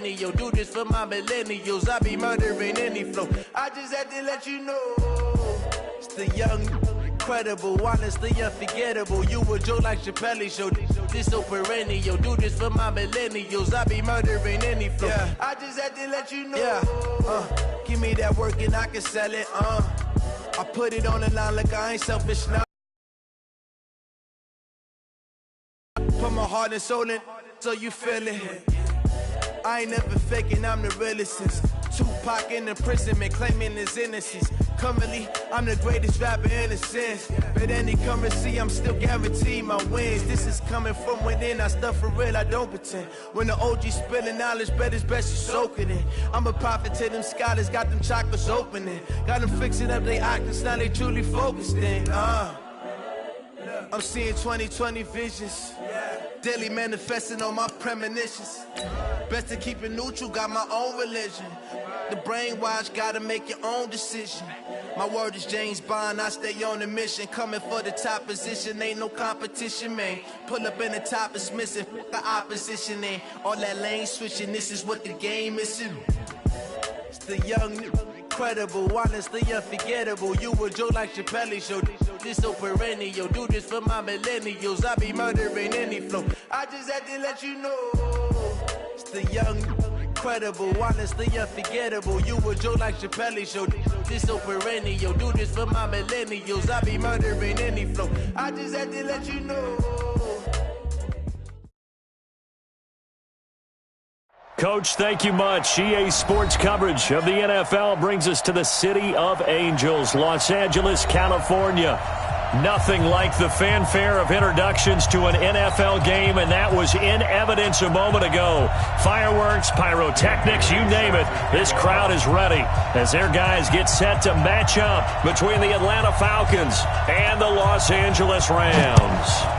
Yo, do this for my millennials. I be murdering any flow. I just had to let you know. It's the young, incredible, honestly unforgettable. You a joke like Chappelle show. This so perennial. Do this for my millennials. I be murdering any flow. Yeah. I just had to let you know. Yeah. Give me that work and I can sell it. I put it on the line like I ain't selfish now. Put my heart and soul in so you feel it. I ain't never faking, I'm the realest since Tupac in imprisonment, claiming his innocence. Currently, I'm the greatest rapper in a sense. But any currency, I'm still guaranteed my wins. This is coming from within, I stuff for real, I don't pretend. When the OG spilling knowledge, bet it's best you soak it in. I'm a prophet to them scholars, got them chakras opening. Got them fixing up they octaves, now they truly focused in. I'm seeing 2020 visions. Daily manifesting on my premonitions. Best to keep it neutral, got my own religion. The brainwash, gotta make your own decision. My word is James Bond, I stay on a mission. Coming for the top position, ain't no competition, man. Pull up in the top, it's missing, the opposition ain't. All that lane switching, this is what the game is. It's the young, incredible, honestly unforgettable. You a joke like Chappelle show. This so perennial. Do this for my millennials. I be murdering any flow. I just had to let you know. It's the young, incredible, honestly unforgettable. You a joke like Chappelle show. This so perennial. Do this for my millennials. I be murdering any flow. I just had to let you know. Coach, thank you much. EA Sports coverage of the NFL brings us to the City of Angels, Los Angeles, California. Nothing like the fanfare of introductions to an NFL game, and that was in evidence a moment ago. Fireworks, pyrotechnics, you name it. This crowd is ready as their guys get set to match up between the Atlanta Falcons and the Los Angeles Rams.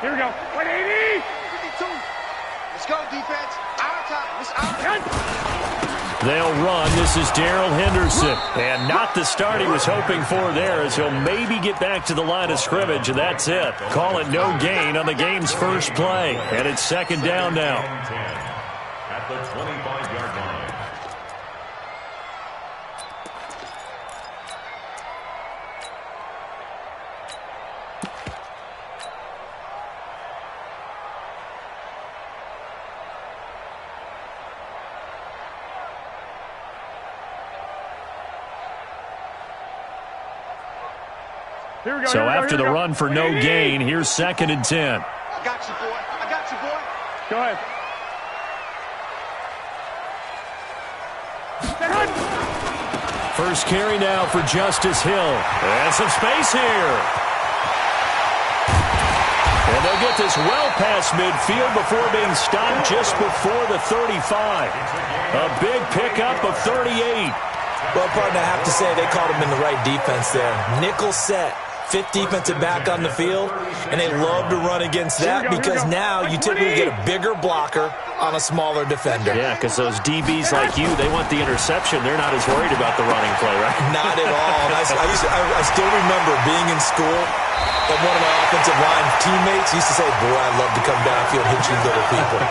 Here we go. 180. 52. Let's go, defense. Our time. It's our time. They'll run. This is Darrell Henderson. And not the start he was hoping for there, as he'll maybe get back to the line of scrimmage, and that's it. Call it no gain on the game's first play. And it's second down now. At the 25-yard line. So after the run for no gain, here's 2nd and 10. I got you, boy. I got you, boy. Go ahead. First carry now for Justice Hill. And some space here. And they'll get this well past midfield before being stopped just before the 35. A big pickup of 38. Well, partner, I have to say they called him in the right defense there. Nickel set. 5th defensive back on the field, and they love to run against that because now you typically get a bigger blocker on a smaller defender. Yeah, because those DBs like you, they want the interception. They're not as worried about the running play, right? Not at all. I still remember being in school, and one of my offensive line teammates used to say, boy, I'd love to come downfield and hit you little people.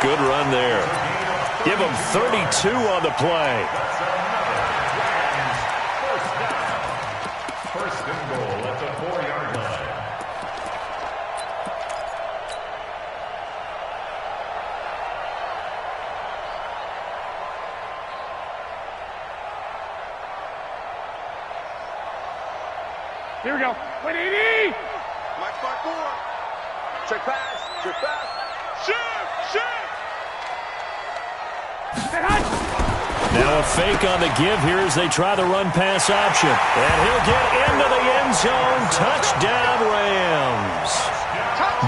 Good run there. Give them 32 on the play. First and goal at the 4-yard line. Here we go. 180. Mike Clark forward. Check pass. Check pass. Shoot. Now a fake on the give here as they try the run-pass option. And he'll get into the end zone. Touchdown, Rams.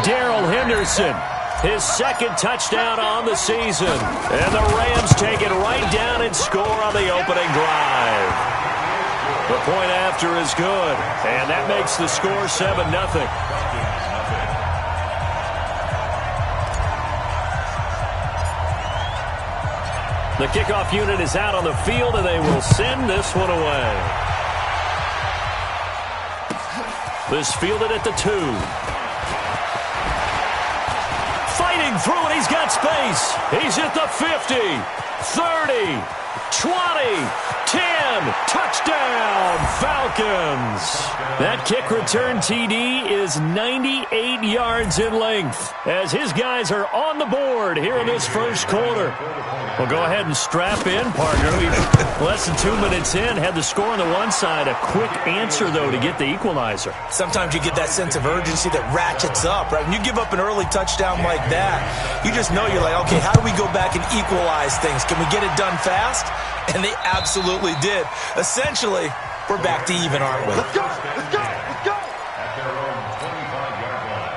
Darrell Henderson, his 2nd touchdown on the season. And the Rams take it right down and score on the opening drive. The point after is good, and that makes the score 7-0. The kickoff unit is out on the field, and they will send this one away. This fielded at the 2. Fighting through it, he's got space. He's at the 50, 30, 20, 10, touchdown, Falcons. That kick return TD is 98 yards in length as his guys are on the board here in this first quarter. Well, go ahead and strap in, partner. We've less than 2 minutes in, had the score on the one side. A quick answer, though, to get the equalizer. Sometimes you get that sense of urgency that ratchets up, right? When you give up an early touchdown like that, you just know you're like, okay, how do we go back and equalize things? Can we get it done fast? And they absolutely did. Essentially, we're back to even, aren't we? Let's go! Let's go! Let's go! At their own 25-yard line.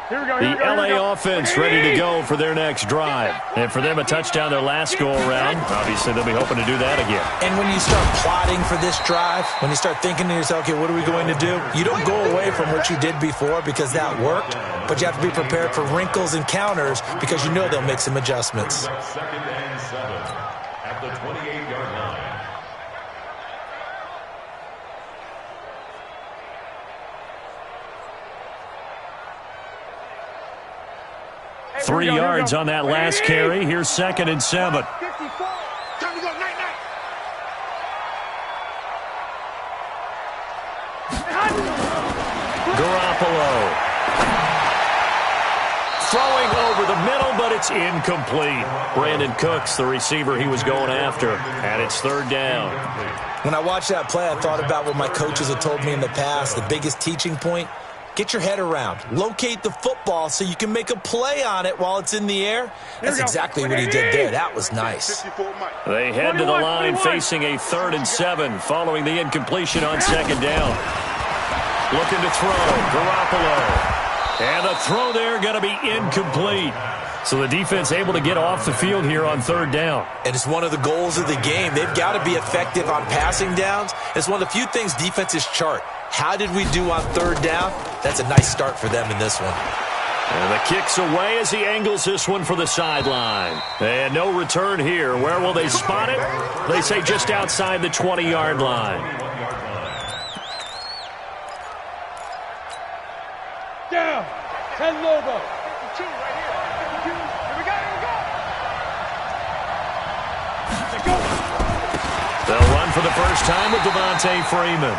Here we go, The LA offense ready to go for their next drive. And for them, a touchdown their last go-around. Obviously, they'll be hoping to do that again. And when you start plotting for this drive, when you start thinking to yourself, okay, what are we going to do? You don't go away from what you did before because that worked, but you have to be prepared for wrinkles and counters because you know they'll make some adjustments. 2nd and 7 at the 28-yard line. 3 yards on that last carry. Here's 2nd and 7. 54. Time to go, night. Garoppolo. Throwing over the middle, but it's incomplete. Brandon Cooks, the receiver he was going after, and it's 3rd down. When I watched that play, I thought about what my coaches had told me in the past. The biggest teaching point, get your head around. Locate the football so you can make a play on it while it's in the air. That's exactly what he did there. That was nice. They head to the line facing a 3rd and 7 following the incompletion on 2nd down. Looking to throw. Garoppolo. And the throw there going to be incomplete. So the defense able to get off the field here on 3rd down. And it's one of the goals of the game. They've got to be effective on passing downs. It's one of the few things defenses chart. How did we do on 3rd down? That's a nice start for them in this one. And the kick's away as he angles this one for the sideline. And no return here. Where will they spot it? They say just outside the 20-yard line. Down. 10 Lobo. 52 right here. 52. Here we go. They'll run for the first time with Devontae Freeman.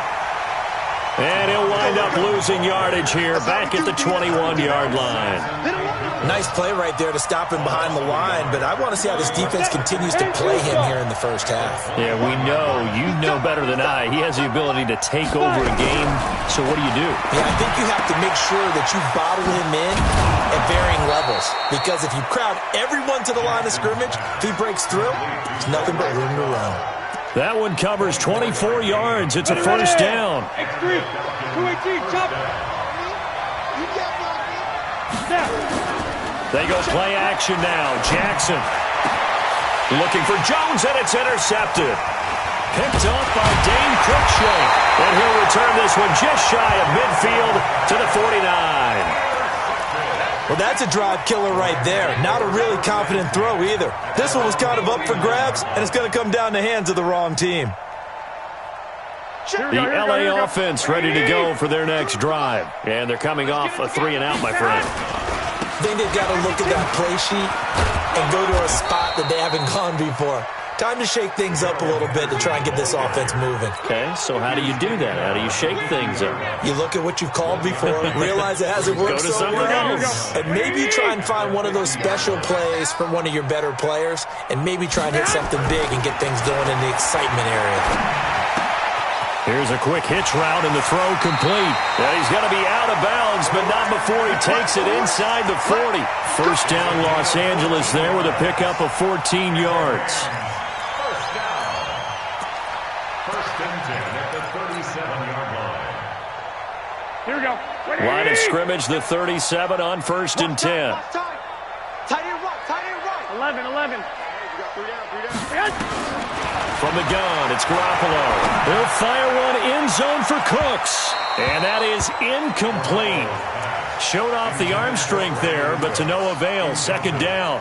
And he'll wind up losing yardage here back at the 21-yard line. Nice play right there to stop him behind the line, but I want to see how this defense continues to play him here in the first half. Yeah, we know. You know better than I. He has the ability to take over a game. So what do you do? Yeah, I think you have to make sure that you bottle him in at varying levels. Because if you crowd everyone to the line of scrimmage, if he breaks through, there's nothing but room to run. That one covers 24 yards. It's a 1st down. X3. 218. Chop. They go play action now. Jackson looking for Jones, and it's intercepted. Picked up by Dane Cruikshank. And he'll return this one just shy of midfield to the 49. Well, that's a drive killer right there. Not a really confident throw either. This one was kind of up for grabs, and it's going to come down the hands of the wrong team. The LA offense ready to go for their next drive. And they're coming off a 3-and-out, my friend. I think they've got to look at that play sheet and go to a spot that they haven't gone before. Time to shake things up a little bit to try and get this offense moving. Okay, so how do you do that? How do you shake things up? You look at what you've called before, realize it hasn't worked so well, and maybe you try and find one of those special plays from one of your better players, and maybe try and hit something big and get things going in the excitement area. Here's a quick hitch route, and the throw complete. Yeah, he's going to be out of bounds, but not before he takes it inside the 40. 1st down, Los Angeles there with a pickup of 14 yards. Here we go. Line of scrimmage, the 37 on 1st and 10. Tight end right. 11. 3 down. from the gun. It's Garoppolo. He'll fire one end zone for Cooks. And that is incomplete. Showed off the arm strength there, but to no avail. Second down.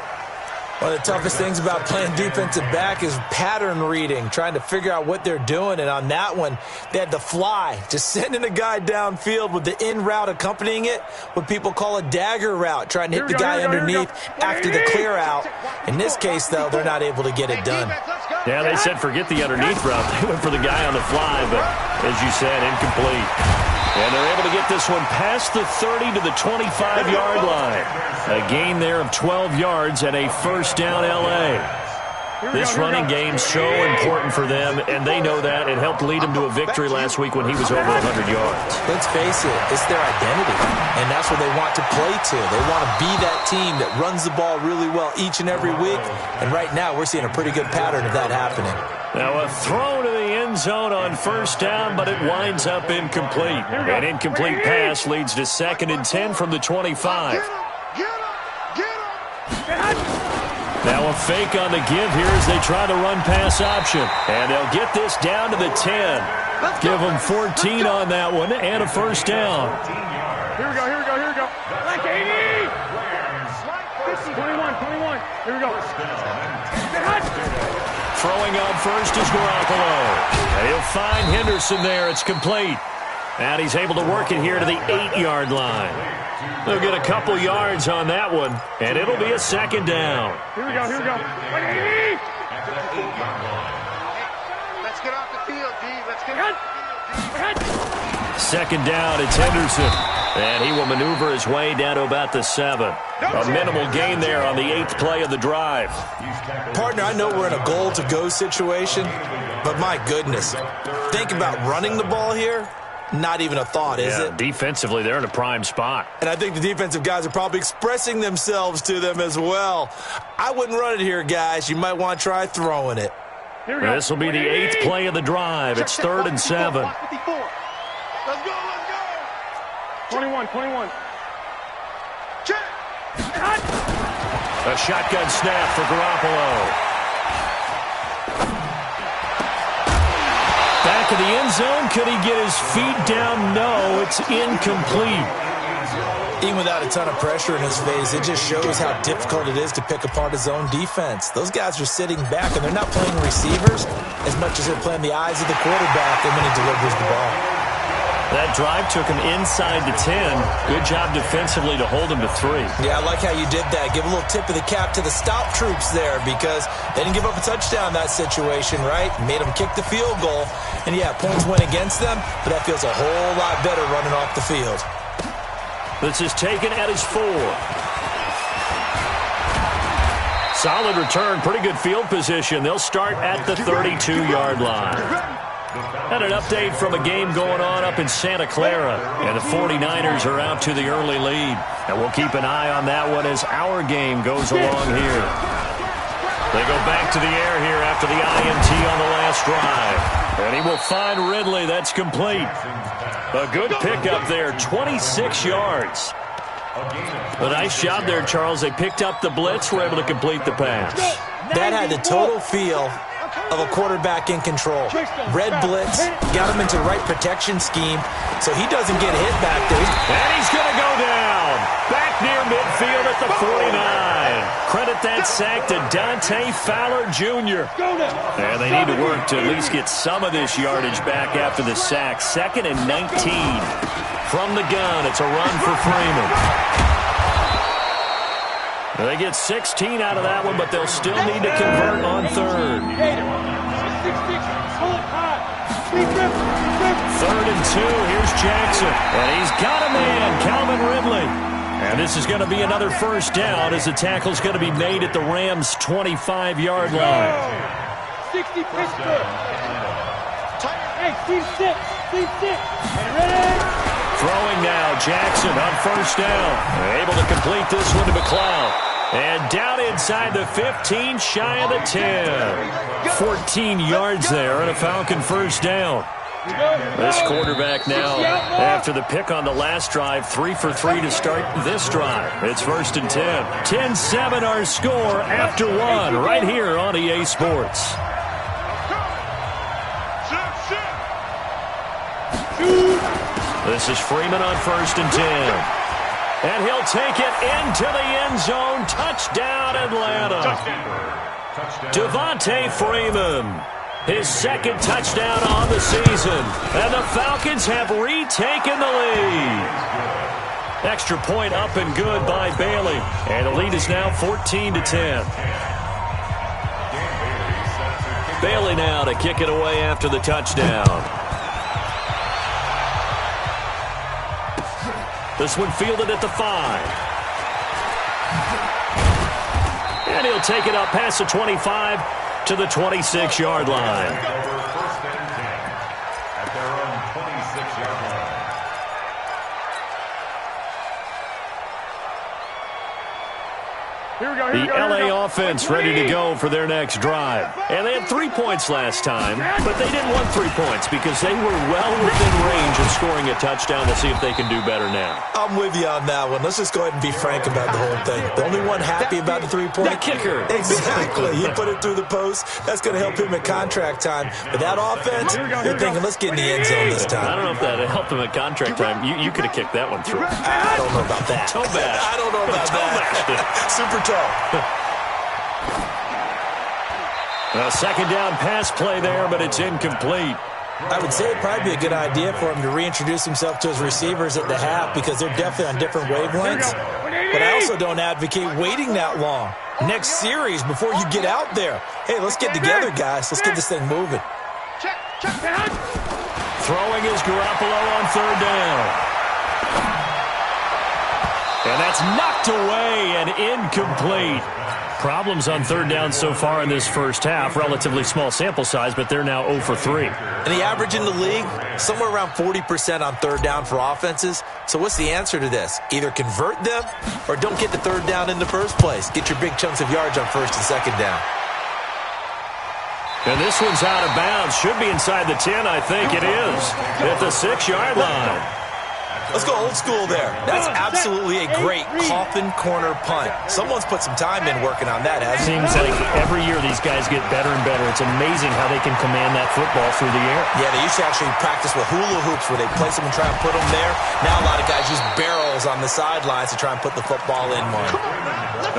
One of the toughest things about playing defensive back is pattern reading, trying to figure out what they're doing. And on that one, they had to fly, just sending a guy downfield with the in route accompanying it, what people call a dagger route, trying to hit the guy underneath after the clear out. In this case, though, they're not able to get it done. Yeah, they said forget the underneath route. They went for the guy on the fly, but as you said, incomplete. And they're able to get this one past the 30 to the 25-yard line. A gain there of 12 yards and a first down L.A. This running game's so important for them, and they know that. It helped lead them to a victory last week when he was over 100 yards. Let's face it, it's their identity, and that's what they want to play to. They want to be that team that runs the ball really well each and every week, and right now we're seeing a pretty good pattern of that happening. Now a throw to the end zone on first down, but it winds up incomplete. An incomplete pass leads to 2nd and 10 from the 25. Now a fake on the give here as they try the run-pass option. And they'll get this down to the 10. Give them 14 on that one and a first down. Here we go, here we go, here we go. Like 80! 21. Here we go. Throwing on first is Garoppolo. And he'll find Henderson there. It's complete. And he's able to work it here to the 8-yard line. They'll get a couple yards on that one, and it'll be a second down. Here we go. Let's get off the field, D. Let's get off the field. Second down, it's Henderson. And he will maneuver his way down to about the 7. A minimal gain there on the 8th play of the drive. Partner, I know we're in a goal-to-go situation, but my goodness, think about running the ball here. Not even a thought, is it? Defensively, they're in a prime spot. And I think the defensive guys are probably expressing themselves to them as well. I wouldn't run it here, guys. You might want to try throwing it. This will be the 8th play of the drive. It's 3rd and 7. Let's go. 21. Check. A shotgun snap for Garoppolo. Back of the end zone. Could he get his feet down? No, it's incomplete. Even without a ton of pressure in his face, it just shows how difficult it is to pick apart his own defense. Those guys are sitting back, and they're not playing receivers as much as they're playing the eyes of the quarterback when he delivers the ball. That drive took him inside the 10. Good job defensively to hold him to 3. Yeah, I like how you did that. Give a little tip of the cap to the stop troops there because they didn't give up a touchdown in that situation, right? Made them kick the field goal. And, yeah, points went against them, but that feels a whole lot better running off the field. This is taken at his 4. Solid return, pretty good field position. They'll start at the 32-yard line. And an update from a game going on up in Santa Clara. And the 49ers are out to the early lead. And we'll keep an eye on that one as our game goes along here. They go back to the air here after the INT on the last drive. And he will find Ridley. That's complete. A good pickup there, 26 yards. A nice job there, Charles. They picked up the blitz, were able to complete the pass. That had the total feel of a quarterback in control. Red blitz, got him into the right protection scheme so he doesn't get hit back there. And he's going to go down. Back near midfield at the 49. Credit that sack to Dante Fowler Jr. And they need to work to at least get some of this yardage back after the sack. 2nd and 19. From the gun, it's a run for Freeman. They get 16 out of that one, but they'll still need to convert on 3rd. 3rd and 2, here's Jackson. And he's got a man, Calvin Ridley. And this is going to be another first down as the tackle's going to be made at the Rams' 25-yard line. 60 Pittsburgh. Hey, team 6. Ready? Throwing now, Jackson on first down. Able to complete this one to McLeod. And down inside the 15, shy of the 10. 14 yards there and a Falcon first down. This quarterback now, after the pick on the last drive, 3 for 3 to start this drive. It's 1st and 10. 10-7 our score after 1 right here on EA Sports. This is Freeman on 1st and 10. And he'll take it into the end zone. Touchdown, Atlanta. Devontae Freeman, his 2nd touchdown on the season. And the Falcons have retaken the lead. Extra point up and good by Bailey. And the lead is now 14-10. Bailey now to kick it away after the touchdown. This one fielded at the 5. And he'll take it up past the 25 to the 26-yard line. First and 10 at their own 26-yard line. The LA offense ready to go for their next drive. And they had 3 points last time, but they didn't want 3 points because they were well within range of scoring a touchdown. To see if they can do better now. I'm with you on that one. Let's just go ahead and be frank about the whole thing. The only one happy about the 3-point. The kicker. Exactly. He put it through the post. That's going to help him at contract time. But that offense, you're thinking, let's get in the end zone this time. I don't know if that helped him at contract time. You could have kicked that one through. I don't know about that. Toe bash. I don't know about that. Super toe. A 2nd down pass play there, but it's incomplete. I would say it'd probably be a good idea for him to reintroduce himself to his receivers at the half because they're definitely on different wavelengths. But I also don't advocate waiting that long. Next series before you get out there. Hey, let's get together, guys. Let's get this thing moving. Throwing is Garoppolo on 3rd down. And that's knocked away and incomplete. Problems on 3rd down so far in this first half. Relatively small sample size, but they're now 0 for 3. And the average in the league, somewhere around 40% on 3rd down for offenses. So what's the answer to this? Either convert them or don't get the 3rd down in the first place. Get your big chunks of yards on 1st and 2nd down. And this one's out of bounds. Should be inside the 10, I think it is. At the 6-yard line. Let's go old school there. That's absolutely a great coffin corner punt. Someone's put some time in working on that, hasn't it? Seems like every year these guys get better and better. It's amazing how they can command that football through the air. Yeah, they used to actually practice with hula hoops where they place them and try and put them there. Now a lot of guys use barrels on the sidelines to try and put the football in one.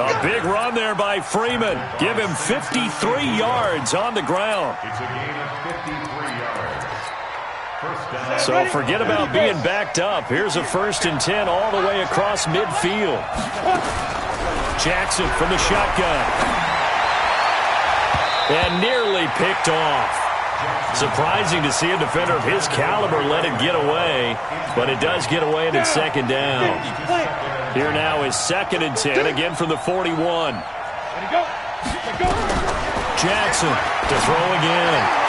A big run there by Freeman. Give him 53 yards on the ground. It's a gain of 53 yards. So forget about being backed up. Here's a 1st and 10 all the way across midfield. Jackson from the shotgun. And nearly picked off. Surprising to see a defender of his caliber let it get away, but it does get away and it's 2nd down. Here now is 2nd and 10, again from the 41. Jackson to throw again.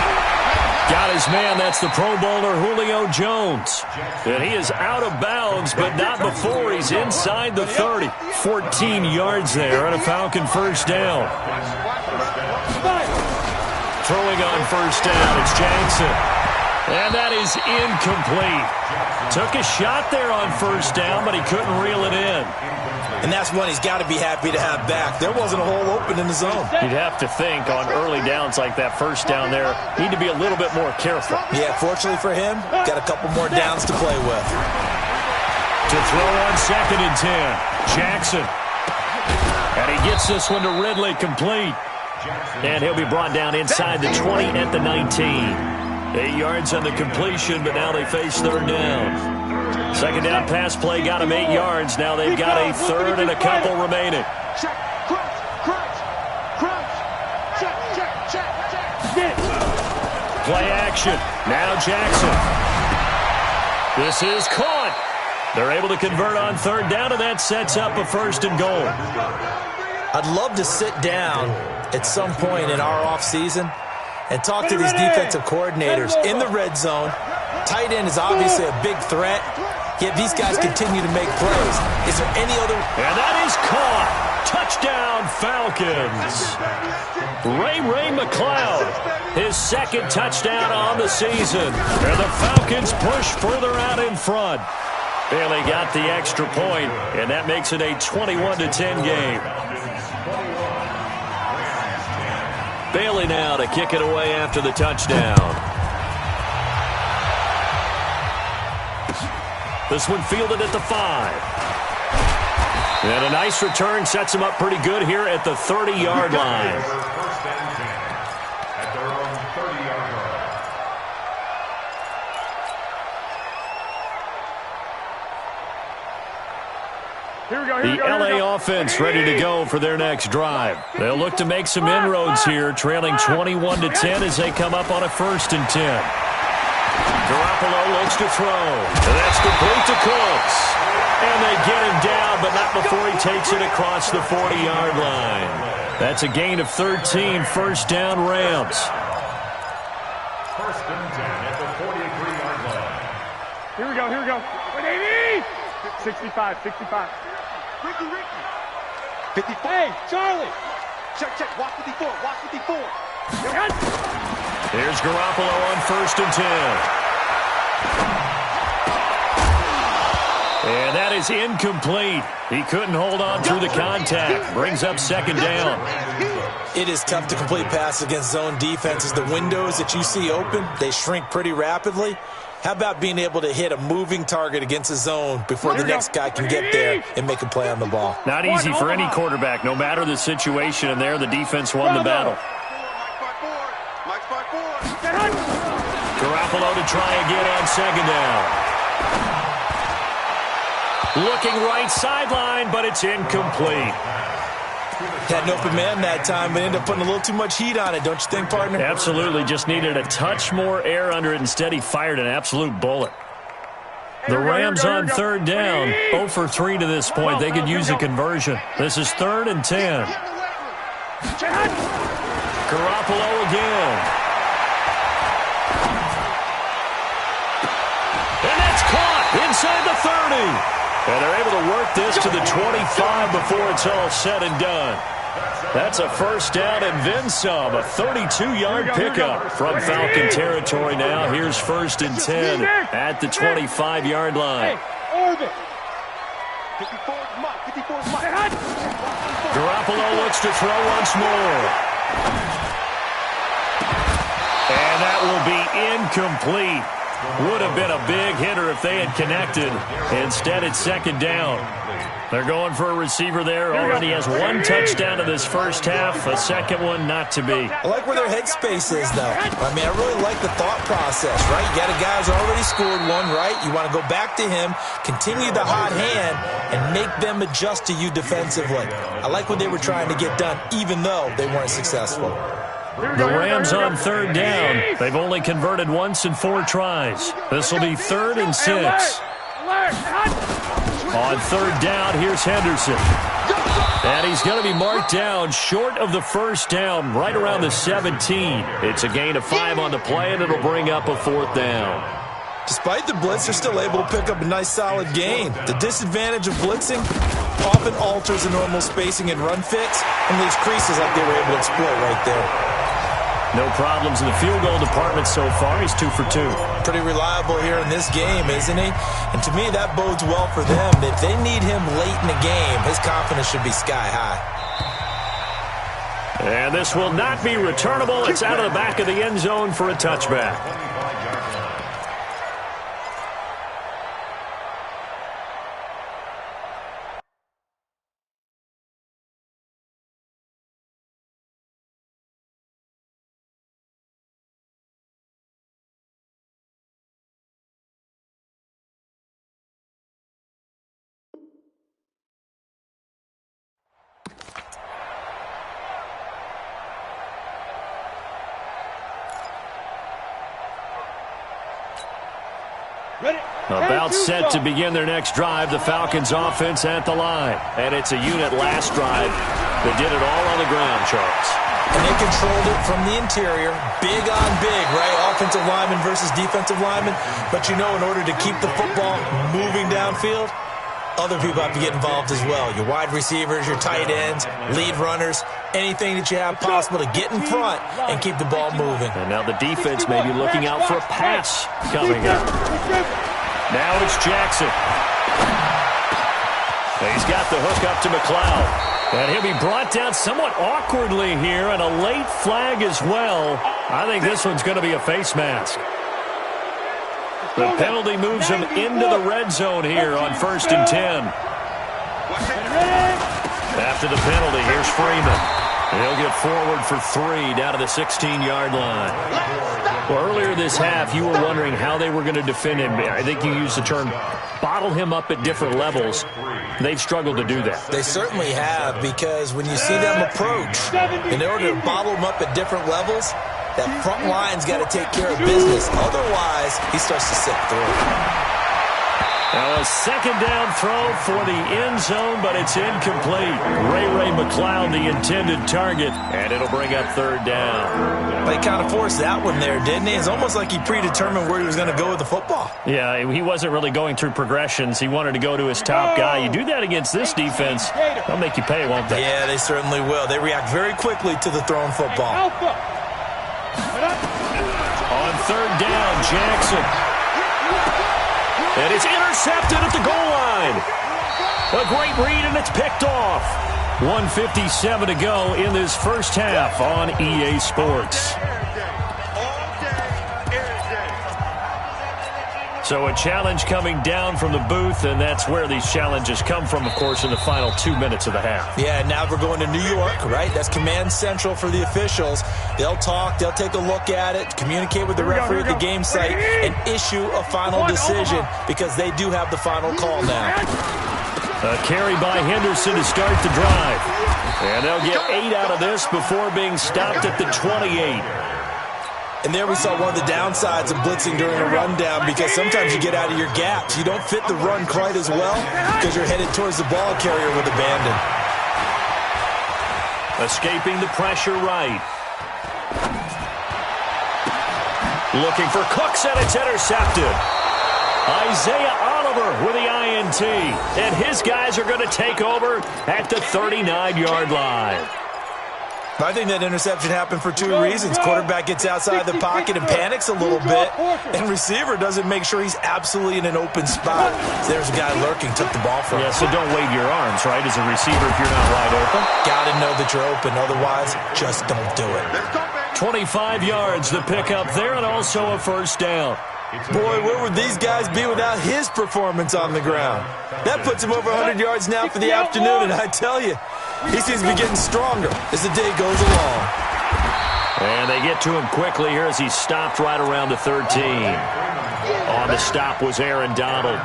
Got his man, that's the Pro Bowler Julio Jones. And he is out of bounds, but not before he's inside the 30. 14 yards there on a Falcon 1st down. Throwing on 1st down, it's Jackson. And that is incomplete. Took a shot there on 1st down, but he couldn't reel it in. And that's one he's got to be happy to have back. There wasn't a hole open in the zone. You'd have to think on early downs like that 1st down there, need to be a little bit more careful. Yeah, fortunately for him, got a couple more downs to play with. To throw on 2nd and 10, Jackson. And he gets this one to Ridley complete. And he'll be brought down inside the 20 at the 19. 8 yards on the completion, but now they face 3rd down. 2nd down pass play got him 8 yards. Now they've got a 3rd and a couple remaining. Play action. Now Jackson. This is caught. They're able to convert on 3rd down, and that sets up a 1st and goal. I'd love to sit down at some point in our offseason and talk to these defensive coordinators in the red zone. Tight end is obviously a big threat, yet these guys continue to make plays. Is there any other? And that is caught. Touchdown, Falcons. Ray McLeod, his 2nd touchdown on the season. And the Falcons push further out in front. Bailey got the extra point, and that makes it a 21-10 game. Bailey now to kick it away after the touchdown. This one fielded at the 5. And a nice return sets him up pretty good here at the 30-yard line. First and 10 at their own 30-yard line. The LA offense ready to go for their next drive. They'll look to make some inroads here, trailing 21-10 as they come up on a 1st and 10. Garoppolo looks to throw. And that's complete to Cooks. And they get him down, but not before he takes it across the 40-yard line. That's a gain of 13, 1st down Rams. 1st and 10 at the 43-yard line. Here we go. 180! 65. Ricky. 50. Hey, Charlie! Check. Watch 54. Here's Garoppolo on 1st and 10. And that is incomplete. He couldn't hold on through the contact. Brings up 2nd down. It is tough to complete passes against zone defenses. The windows that you see open, they shrink pretty rapidly. How about being able to hit a moving target against a zone before the next guy can get there and make a play on the ball? Not easy for any quarterback, no matter the situation. And there, the defense won the battle. Garoppolo to try again on 2nd down. Looking right sideline, but it's incomplete. Had an open man that time, but ended up putting a little too much heat on it, don't you think, partner? Absolutely. Just needed a touch more air under it. Instead, he fired an absolute bullet. The Rams on 3rd down, 0 for 3 to this point. They could use a conversion. This is 3rd and 10. Garoppolo again. And that's caught inside the 30. And they're able to work this to the 25 before it's all said and done. That's a 1st down and then some. A 32-yard pickup from Falcon territory now. Here's 1st and 10 at the 25-yard line. Garoppolo looks to throw once more. And that will be incomplete. Would have been a big hitter if they had connected. Instead, it's 2nd down. They're going for a receiver there. Already has 1 touchdown in this 1st half. A 2nd one not to be. I like where their headspace is, though. I mean, I really like the thought process, right? You got a guy who's already scored 1, right? You want to go back to him, continue the hot hand, and make them adjust to you defensively. I like what they were trying to get done, even though they weren't successful. The Rams on 3rd down. They've only converted once in 4 tries. This will be 3rd and 6. On 3rd down, here's Henderson. And he's going to be marked down short of the 1st down, right around the 17. It's a gain of 5 on the play, and it'll bring up a 4th down. Despite the blitz, they're still able to pick up a nice, solid gain. The disadvantage of blitzing often alters the normal spacing and run fits and leaves creases like they were able to exploit right there. No problems in the field goal department so far. He's 2 for 2. Pretty reliable here in this game, isn't he? And to me, that bodes well for them. If they need him late in the game, his confidence should be sky high. And this will not be returnable. It's out of the back of the end zone for a touchback. About set to begin their next drive, the Falcons offense at the line. And it's a unit last drive that did it all on the ground, Charles. And they controlled it from the interior, big on big, right? Offensive lineman versus defensive lineman. But you know, in order to keep the football moving downfield, other people have to get involved as well. Your wide receivers, your tight ends, lead runners, anything that you have possible to get in front and keep the ball moving. And now the defense may be looking out for a pass coming up. Now it's Jackson. He's got the hook up to McLeod. And he'll be brought down somewhat awkwardly here, and a late flag as well. I think this one's going to be a face mask. The penalty moves him into the red zone here on 1st and 10. After the penalty, here's Freeman. He'll get forward for 3 down to the 16-yard line. Well, earlier this half, you were wondering how they were going to defend him. I think you used the term bottle him up at different levels. They've struggled to do that. They certainly have, because when you see them approach, in order to bottle him up at different levels, that front line's got to take care of business. Otherwise, he starts to slip through. Now a second down throw for the end zone, but it's incomplete. Ray McLeod, the intended target, and it'll bring up 3rd down. They kind of forced that one there, didn't he? It's almost like he predetermined where he was going to go with the football. Yeah, he wasn't really going through progressions. He wanted to go to his top guy. You do that against this defense, they'll make you pay, won't they? Yeah, they certainly will. They react very quickly to the thrown football. On 3rd down, Jackson. And it's intercepted at the goal line. A great read, and it's picked off. 1:57 to go in this first half on EA Sports. So a challenge coming down from the booth, and that's where these challenges come from, of course, in the final 2 minutes of the half. Yeah, now we're going to New York, right? That's command central for the officials. They'll talk, they'll take a look at it, communicate with the referee at the game site, and issue a final decision because they do have the final call now. A carry by Henderson to start the drive. And they'll get 8 out of this before being stopped at the 28. And there we saw one of the downsides of blitzing during a rundown, because sometimes you get out of your gaps. You don't fit the run quite as well because you're headed towards the ball carrier with abandon. Escaping the pressure right. Looking for Cooks, and it's intercepted. Isaiah Oliver with the INT. And his guys are going to take over at the 39-yard line. I think that interception happened for 2 reasons. Quarterback gets outside the pocket and panics a little bit, and receiver doesn't make sure he's absolutely in an open spot. So there's a guy lurking, took the ball from him. Yeah, so don't wave your arms, right, as a receiver if you're not wide open. Got to know that you're open, otherwise just don't do it. 25 yards, the pickup there, and also a 1st down. Boy, where would these guys be without his performance on the ground? That puts him over 100 yards now for the afternoon, and I tell you, he seems to be getting stronger as the day goes along. And they get to him quickly here as he's stopped right around the 13. On the stop was Aaron Donald.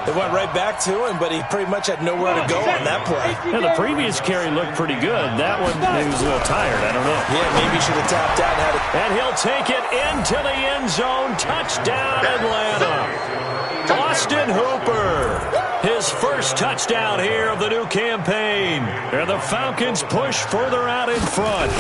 They went right back to him, but he pretty much had nowhere to go on that play. Yeah, the previous carry looked pretty good. That one, he was a little tired. I don't know. Yeah, maybe he should have tapped out and had it. And he'll take it into the end zone. Touchdown, Atlanta. Austin Hooper. His first touchdown here of the new campaign. And the Falcons push further out in front.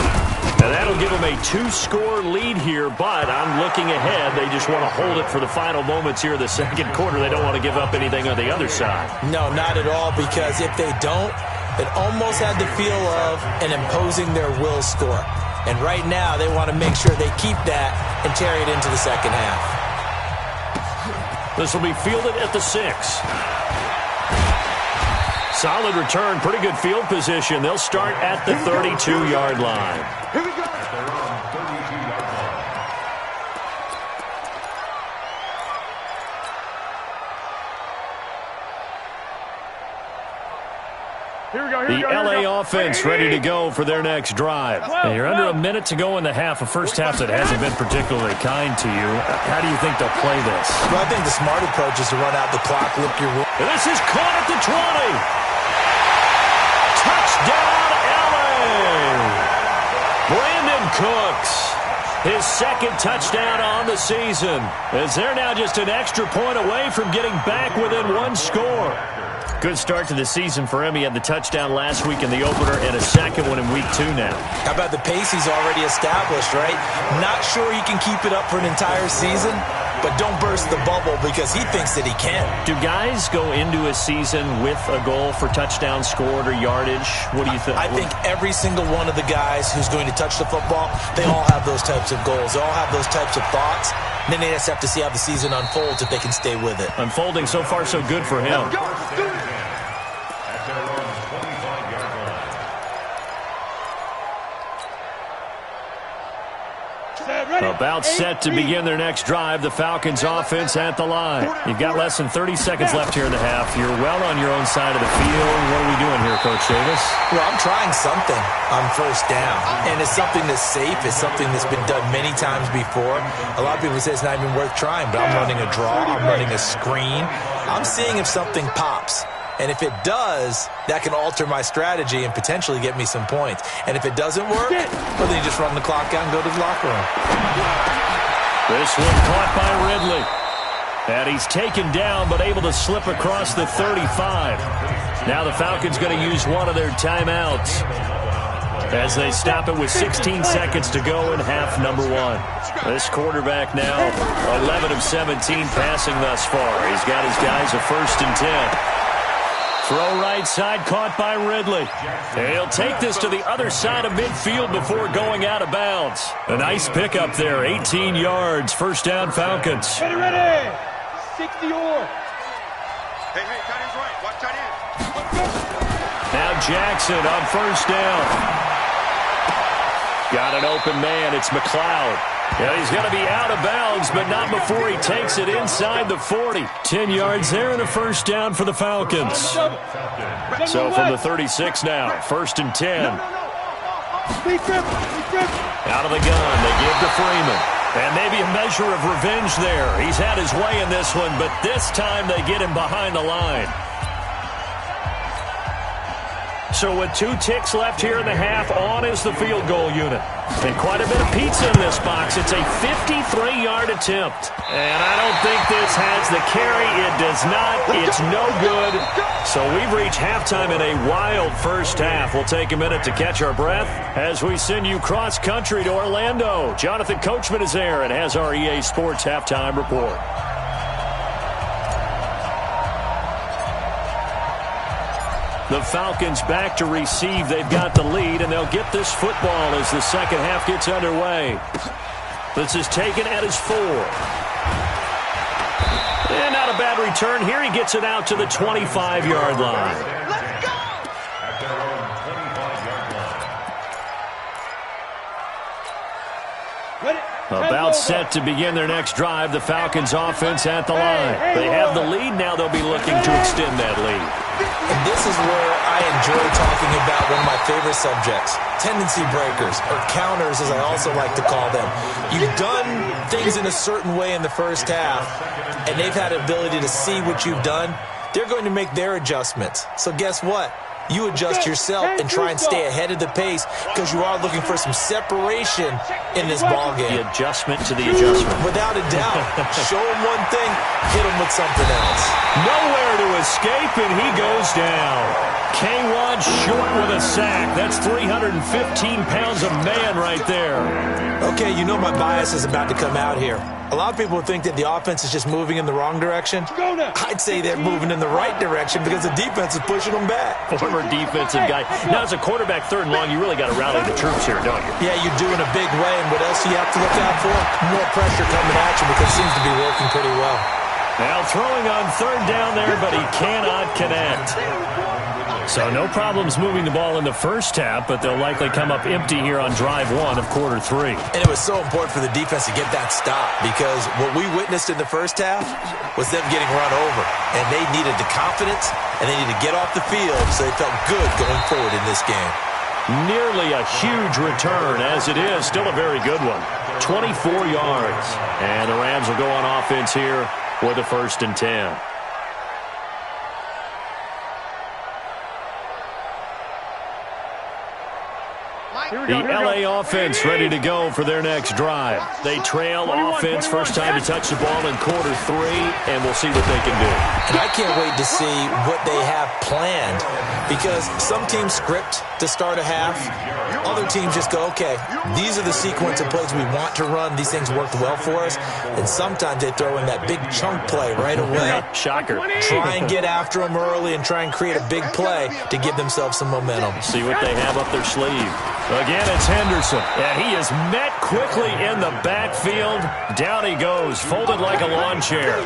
And that'll give them a 2-score lead here, but I'm looking ahead. They just want to hold it for the final moments here of the second quarter. They don't want to give up anything on the other side. No, not at all, because if they don't, it almost had the feel of an imposing their will score. And right now, they want to make sure they keep that and carry it into the second half. This will be fielded at the 6. Solid return, pretty good field position. They'll start at the 32-yard line. Here we go. The LA offense ready to go for their next drive. And you're under a minute to go in the half, a first half that hasn't been particularly kind to you. How do you think they'll play this? Well, I think the smart approach is to run out the clock, lick your rule. And this is caught at the 20. Touchdown, LA! Brandon Cooks, his second touchdown on the season, as they're now just an extra point away from getting back within 1 score. Good start to the season for him. He had the touchdown last week in the opener and a second one in week 2 now. How about the pace he's already established, right? Not sure he can keep it up for an entire season, but don't burst the bubble because he thinks that he can. Do guys go into a season with a goal for touchdown scored or yardage? What do you think? I think every single one of the guys who's going to touch the football, they all have those types of goals. They all have those types of thoughts. And then they just have to see how the season unfolds if they can stay with it. Unfolding so far so good for him. A About set to begin their next drive. The Falcons offense at the line. You've got less than 30 seconds left here in the half. You're well on your own side of the field. What are we doing here, Coach Davis? Well, I'm trying something on first down. And it's something that's safe. It's something that's been done many times before. A lot of people say it's not even worth trying, but I'm running a draw. I'm running a screen. I'm seeing if something pops. And if it does, that can alter my strategy and potentially get me some points. And if it doesn't work, well, then you just run the clock out and go to the locker room. This one caught by Ridley. And he's taken down but able to slip across the 35. Now the Falcons going to use one of their timeouts as they stop it with 16 seconds to go in half number one. This quarterback now 11 of 17 passing thus far. He's got his guys a 1st and 10. Throw right side, caught by Ridley. And he'll take this to the other side of midfield before going out of bounds. A nice pickup there, 18 yards, 1st down Falcons. Ready. 60 or. Hey, tight end's right. Watch tight end. Now Jackson on 1st down. Got an open man, it's McLeod. Yeah, he's going to be out of bounds, but not before he takes it inside the 40. 10 yards there and a 1st down for the Falcons. So from the 36 now, 1st and 10. Out of the gun, they give to Freeman. And maybe a measure of revenge there. He's had his way in this one, but this time they get him behind the line. So with 2 ticks left here in the half, on is the field goal unit. And quite a bit of pizza in this box. It's a 53-yard attempt. And I don't think this has the carry. It does not. It's no good. So we've reached halftime in a wild first half. We'll take a minute to catch our breath as we send you cross-country to Orlando. Jonathan Coachman is there and has our EA Sports halftime report. The Falcons back to receive. They've got the lead, and they'll get this football as the second half gets underway. This is taken at his 4. And not a bad return here. He gets it out to the 25-yard line. Let's go! At their own 25-yard line. Ready. About set to begin their next drive. The Falcons offense at the line. They have the lead. Now they'll be looking to extend that lead. And this is where I enjoy talking about one of my favorite subjects, tendency breakers, or counters as I also like to call them. You've done things in a certain way in the first half, and they've had the ability to see what you've done. They're going to make their adjustments. So guess what? You adjust yourself and try and stay ahead of the pace because you are looking for some separation in this ballgame. The adjustment to the adjustment. Without a doubt. Show him one thing, hit him with something else. Nowhere to escape, and he goes down. K1 short with a sack. That's 315 pounds of man right there. Okay, you know my bias is about to come out here. A lot of people think that the offense is just moving in the wrong direction. I'd say they're moving in the right direction because the defense is pushing them back. Former defensive guy. Now, as a quarterback, 3rd and long, you really got to rally the troops here, don't you? Yeah, you do in a big way. And what else do you have to look out for? More pressure coming at you because it seems to be working pretty well. Now throwing on 3rd down there, but he cannot connect. So no problems moving the ball in the first half, but they'll likely come up empty here on drive 1 of quarter 3. And it was so important for the defense to get that stop because what we witnessed in the first half was them getting run over. And they needed the confidence, and they needed to get off the field so they felt good going forward in this game. Nearly a huge return, as it is. Still a very good one. 24 yards. And the Rams will go on offense here with a 1st and 10. The LA offense ready to go for their next drive. They trail offense, first time to touch the ball in quarter 3, and we'll see what they can do. And I can't wait to see what they have planned because some teams script to start a half. Other teams just go, okay, these are the sequence of plays we want to run. These things worked well for us. And sometimes they throw in that big chunk play right away. Shocker. Try and get after them early and try and create a big play to give themselves some momentum. See what they have up their sleeve. Again, it's Henderson. And he is met quickly in the backfield. Down he goes, folded like a lawn chair.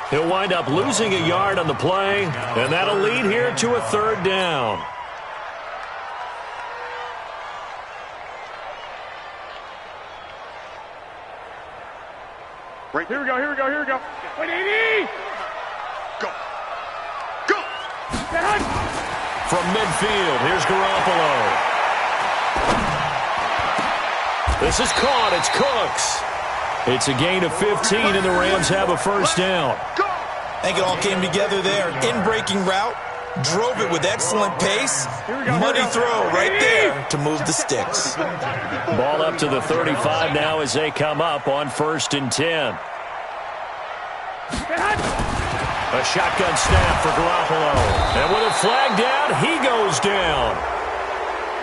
He'll wind up losing a yard on the play, and that'll lead here to a 3rd down. Right. Here we go. Wait, 80! Go. Go! From midfield, here's Garoppolo. This is caught. It's Cooks. It's a gain of 15, and the Rams have a first down. I think it all came together there. In-breaking route, drove it with excellent pace. Money throw right there to move the sticks. Ball up to the 35 now as they come up on 1st and 10. A shotgun snap for Garoppolo. And with a flag down, he goes down.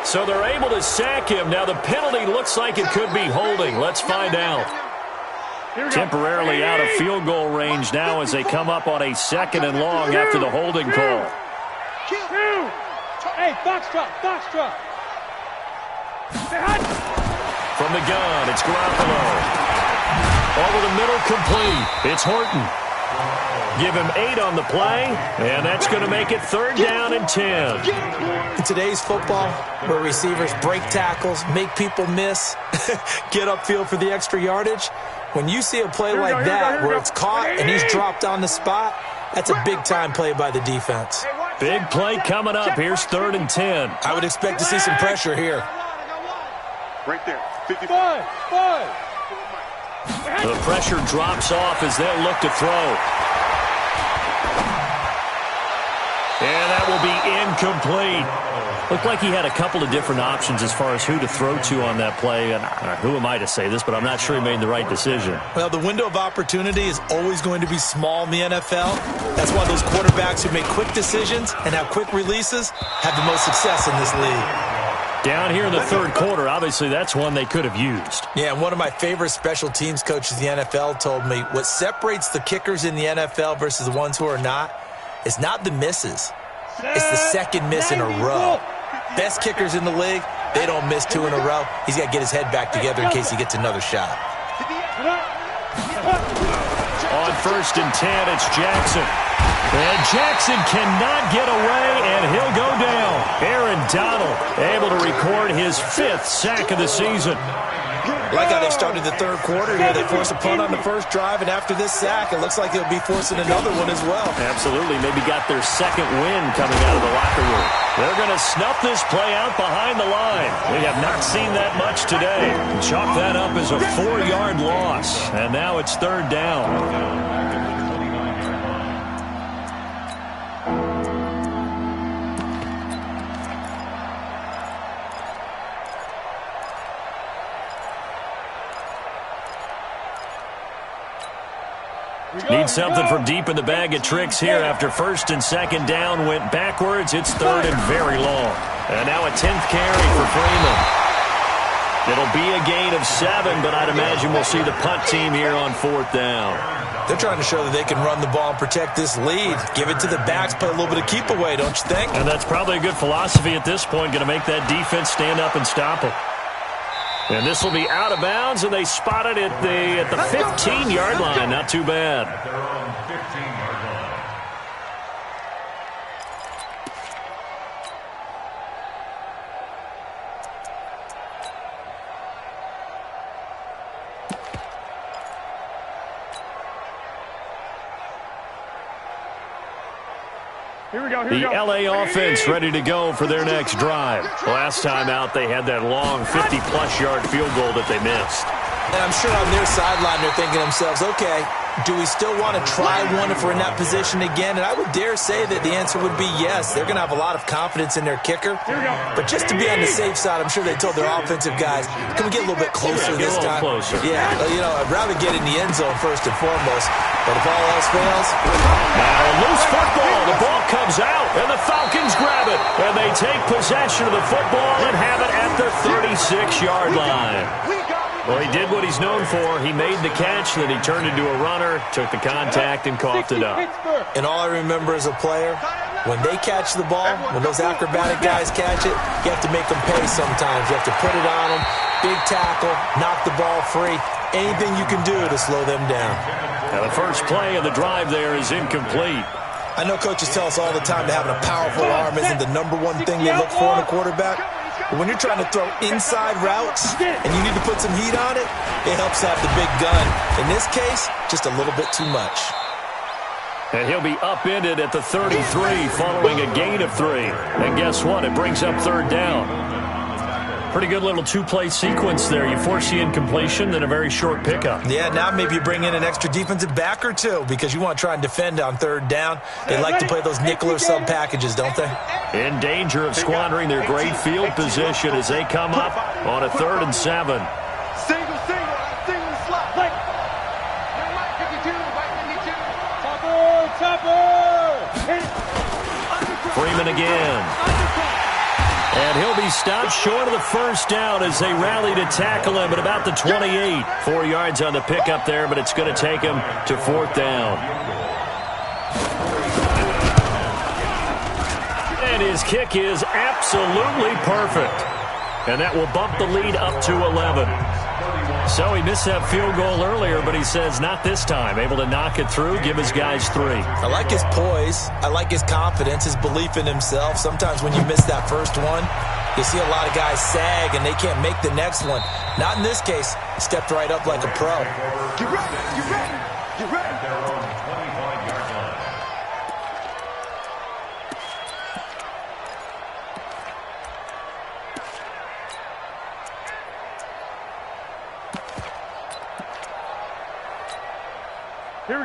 So they're able to sack him. Now the penalty looks like it could be holding. Let's find out. Temporarily out of field goal range now as they come up on a 2nd and long after the holding call. Hey, box truck. From the gun, it's Garoppolo. Over the middle, complete. It's Horton. Give him 8 on the play, and that's going to make it 3rd down and 10. In today's football, where receivers break tackles, make people miss, get upfield for the extra yardage, when you see a play like that where it's caught and he's dropped on the spot, that's a big-time play by the defense. Big play coming up. Here's 3rd and 10. I would expect to see some pressure here. Right there. 55. The pressure drops off as they'll look to throw. And that will be incomplete. Looked like he had a couple of different options as far as who to throw to on that play. And who am I to say this, but I'm not sure he made the right decision. Well, the window of opportunity is always going to be small in the NFL. That's why those quarterbacks who make quick decisions and have quick releases have the most success in this league. Down here in the 3rd quarter, obviously that's one they could have used. Yeah, and one of my favorite special teams coaches in the NFL told me what separates the kickers in the NFL versus the ones who are not is not the misses. It's the second miss in a row. Best kickers in the league, they don't miss 2 in a row. He's got to get his head back together in case he gets another shot. On 1st and 10, it's Jackson. And Jackson cannot get away, and he'll go down. Aaron Donald able to record his 5th sack of the season. I like how they started the 3rd quarter here. They forced a punt on the 1st drive, and after this sack, it looks like they'll be forcing another one as well. Absolutely. Maybe got their 2nd win coming out of the locker room. They're going to snuff this play out behind the line. We have not seen that much today. Chalk that up as a 4-yard loss, and now it's 3rd down. Need something from deep in the bag of tricks here after 1st and 2nd down went backwards. It's 3rd and very long. And now a 10th carry for Freeman. It'll be a gain of 7, but I'd imagine we'll see the punt team here on 4th down. They're trying to show that they can run the ball and protect this lead. Give it to the backs, play a little bit of keep away, don't you think? And that's probably a good philosophy at this point, going to make that defense stand up and stop them. And this will be out of bounds, and they spot it at the 15-yard line. Not too bad. At their own 15-yard line. The LA offense ready to go for their next drive. Last time out, they had that long 50-plus yard field goal that they missed. And I'm sure on their sideline they're thinking to themselves, okay, do we still want to try one if we're in that position again? And I would dare say that the answer would be yes. They're going to have a lot of confidence in their kicker. But just to be on the safe side, I'm sure they told their offensive guys, can we get a little bit closer this time? Closer. Yeah, you know, I'd rather get in the end zone first and foremost. But if all else fails... Now, loose football. The ball comes out, and the Falcons grab it. And they take possession of the football and have it at the 36-yard line. Well, he did what he's known for. He made the catch, then he turned into a runner, took the contact, and coughed it up. And all I remember as a player, when they catch the ball, when those acrobatic guys catch it, you have to make them pay sometimes. You have to put it on them, big tackle, knock the ball free. Anything you can do to slow them down. Now, the first play of the drive there is incomplete. I know coaches tell us all the time that having a powerful arm isn't the number one thing they look for in a quarterback. But when you're trying to throw inside routes and you need to put some heat on it, it helps have the big gun. In this case, just a little bit too much. And he'll be upended at the 33 following a gain of 3. And guess what? It brings up third down. Pretty good little two-play sequence there. You force the incompletion, then a very short pickup. Yeah, now maybe you bring in an extra defensive back or two because you want to try and defend on third down. They like to play those nickel or sub packages, don't they? In danger of squandering their great field position as they come up on a 3rd and 7. Single slot. Right 52, right 52. Topper. Freeman again. And he'll be stopped short of the first down as they rally to tackle him at about the 28. 4 yards on the pickup there, but it's going to take him to 4th down. And his kick is absolutely perfect. And that will bump the lead up to 11. So he missed that field goal earlier, but he says not this time. Able to knock it through, give his guys 3. I like his poise. I like his confidence, his belief in himself. Sometimes when you miss that first one, you see a lot of guys sag and they can't make the next one. Not in this case. Stepped right up like a pro. Get ready. Their own 25-yard line.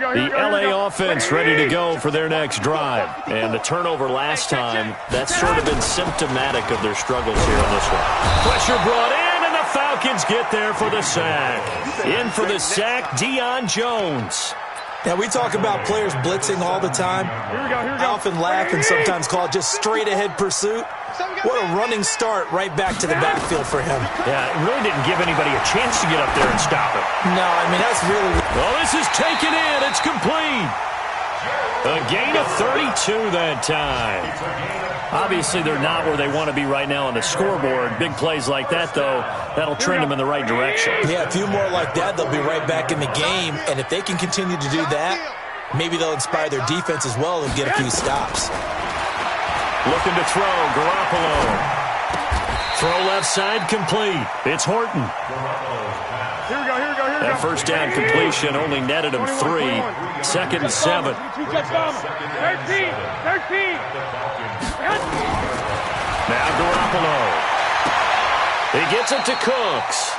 The LA offense ready to go for their next drive. And the turnover last time, that's sort of been symptomatic of their struggles here on this one. Pressure brought in, and the Falcons get there for the sack. In for the sack, Deion Jones. Now, we talk about players blitzing all the time. I often laugh and sometimes call it just straight-ahead pursuit. What a running start right back to the backfield for him. Yeah, it really didn't give anybody a chance to get up there and stop it. No, I mean, that's really... Well, this is taken in. It's complete. A gain of 32 that time. Obviously, they're not where they want to be right now on the scoreboard. Big plays like that, though, that'll trend them in the right direction. Yeah, a few more like that, they'll be right back in the game. And if they can continue to do that, maybe they'll inspire their defense as well and get a few stops. Looking to throw, Garoppolo. Throw left side, complete. It's Horton. Here we go. That first down completion only netted him 3. 2nd and 7. 13. Now Garoppolo. He gets it to Cooks.